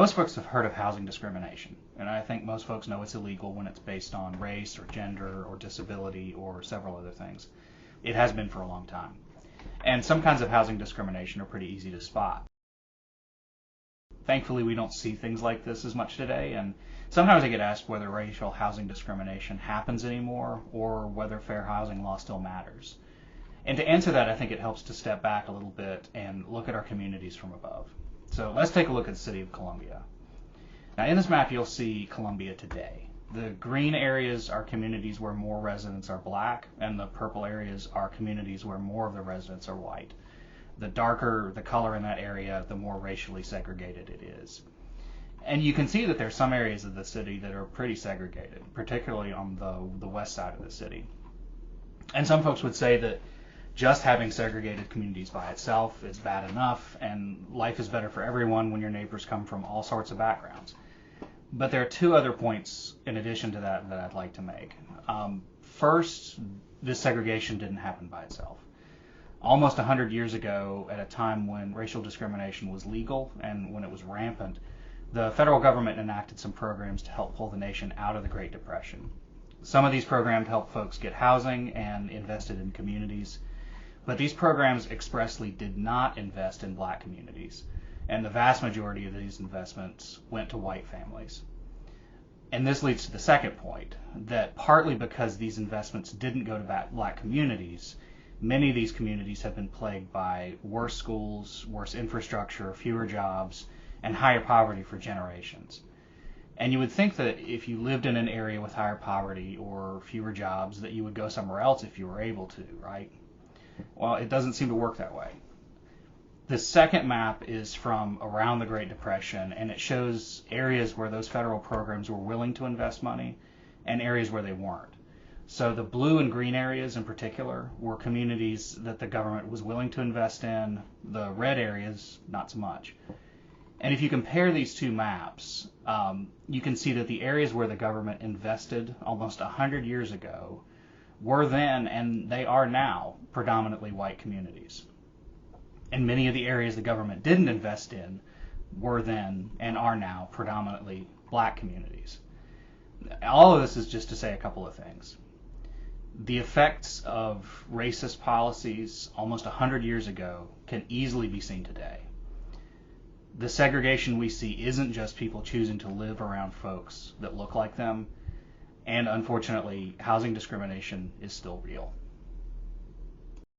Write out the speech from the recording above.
Most folks have heard of housing discrimination, and I think most folks know it's illegal when it's based on race or gender or disability or several other things. It has been for a long time. And some kinds of housing discrimination are pretty easy to spot. Thankfully, we don't see things like this as much today, and sometimes I get asked whether racial housing discrimination happens anymore or whether fair housing law still matters. And to answer that, I think it helps to step back a little bit and look at our communities from above. So let's take a look at the city of Columbia. Now, in this map, you'll see Columbia today. The green areas are communities where more residents are black, and the purple areas are communities where more of the residents are white. The darker the color in that area, the more racially segregated it is. And you can see that there's some areas of the city that are pretty segregated, particularly on the west side of the city. And some folks would say that just having segregated communities by itself is bad enough, and life is better for everyone when your neighbors come from all sorts of backgrounds. But there are two other points in addition to that I'd like to make. First, this segregation didn't happen by itself. Almost 100 years ago, at a time when racial discrimination was legal and when it was rampant, the federal government enacted some programs to help pull the nation out of the Great Depression. Some of these programs helped folks get housing and invested in communities, but these programs expressly did not invest in black communities, and the vast majority of these investments went to white families. And this leads to the second point, that partly because these investments didn't go to black communities, many of these communities have been plagued by worse schools, worse infrastructure, fewer jobs, and higher poverty for generations. And you would think that if you lived in an area with higher poverty or fewer jobs, that you would go somewhere else if you were able to, right? Well, it doesn't seem to work that way. The second map is from around the Great Depression, and it shows areas where those federal programs were willing to invest money and areas where they weren't. So the blue and green areas in particular were communities that the government was willing to invest in. The red areas, not so much. And if you compare these two maps, you can see that the areas where the government invested almost 100 years ago were then, and they are now, predominantly white communities. And many of the areas the government didn't invest in were then, and are now, predominantly black communities. All of this is just to say a couple of things. The effects of racist policies almost 100 years ago can easily be seen today. The segregation we see isn't just people choosing to live around folks that look like them, and unfortunately, housing discrimination is still real.